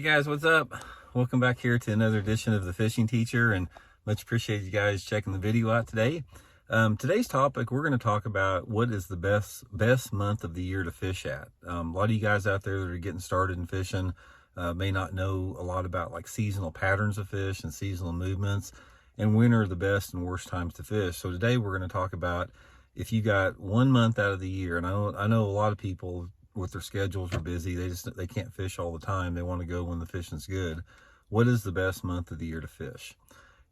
Hey guys, what's up? Welcome back here to another edition of The Fishing Teacher, and much appreciate you guys checking the video out today. Today's topic, we're going to talk about what is the best month of the year to fish at. A lot of you guys out there that are getting started in fishing may not know a lot about like seasonal patterns of fish and seasonal movements, and when are the best and worst times to fish. So today we're going to talk about if you got 1 month out of the year, and I know a lot of people with their schedules are busy, they can't fish all the time, they want to go when the fishing's good. What is the best month of the year to fish?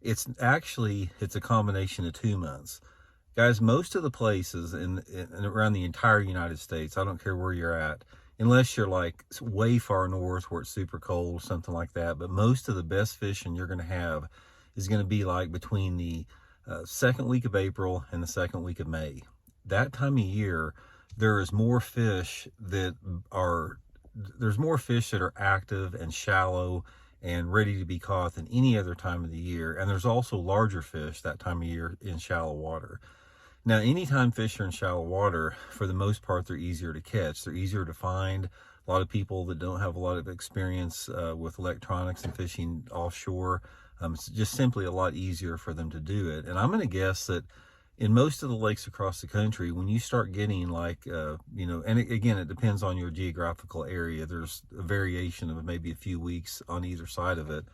It's a combination of 2 months, guys. Most of the places in around the entire United States, I don't care where you're at, unless you're like way far north where it's super cold, something like that, but most of the best fishing you're going to have is going to be like between the second week of April and the second week of May. That time of year, there's more fish that are active and shallow and ready to be caught than any other time of the year. And there's also larger fish that time of year in shallow water. Now, anytime fish are in shallow water, for the most part, they're easier to catch. They're easier to find. A lot of people that don't have a lot of experience with electronics and fishing offshore, it's just simply a lot easier for them to do it. And I'm going to guess that in most of the lakes across the country, when you start getting like, and again, it depends on your geographical area. There's a variation of maybe a few weeks on either side of it.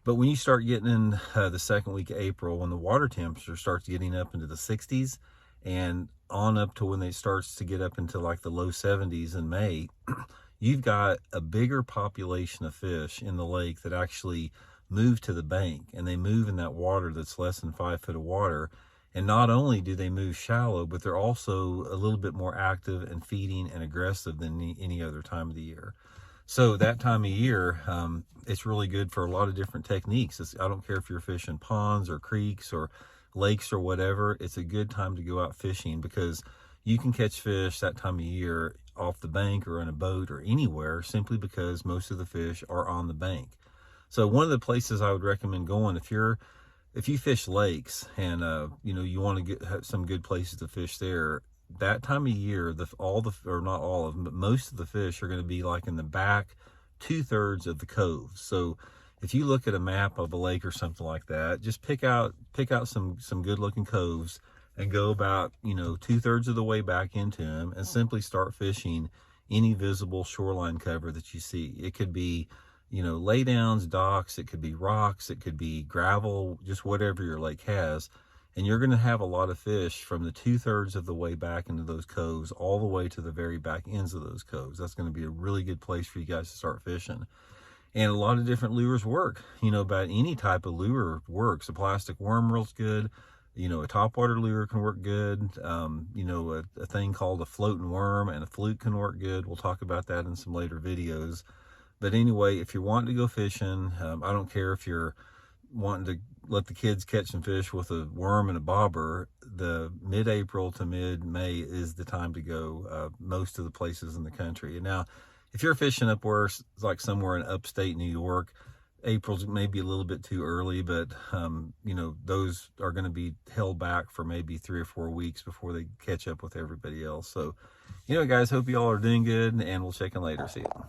But when you start getting in the second week of April, when the water temperature starts getting up into the 60s and on up to when it starts to get up into like the low 70s in May, you've got a bigger population of fish in the lake that actually move to the bank, and they move in that water that's less than 5 foot of water. And not only do they move shallow, but they're also a little bit more active and feeding and aggressive than any other time of the year. So that time of year, it's really good for a lot of different techniques. I don't care if you're fishing ponds or creeks or lakes or whatever, it's a good time to go out fishing because you can catch fish that time of year off the bank or in a boat or anywhere simply because most of the fish are on the bank. So one of the places I would recommend going if you fish lakes and you want to have some good places to fish there, that time of year, not all of them, but most of the fish are going to be like in the back 2/3 of the coves. So if you look at a map of a lake or something like that, just pick out some good looking coves and go about 2/3 of the way back into them and simply start fishing any visible shoreline cover that you see. It could be laydowns, docks, it could be rocks, it could be gravel, just whatever your lake has. And you're going to have a lot of fish from the 2/3 of the way back into those coves all the way to the very back ends of those coves. That's going to be a really good place for you guys to start fishing. And a lot of different lures work. About any type of lure works. A plastic worm reel's good. A topwater lure can work good. A thing called a floating worm and a fluke can work good. We'll talk about that in some later videos. But anyway, if you're wanting to go fishing, I don't care if you're wanting to let the kids catch some fish with a worm and a bobber, the mid-April to mid-May is the time to go most of the places in the country. And now, if you're fishing up where it's like somewhere in upstate New York, April's maybe a little bit too early, but those are going to be held back for maybe 3 or 4 weeks before they catch up with everybody else. So, guys, hope you all are doing good, and we'll check in later. See you.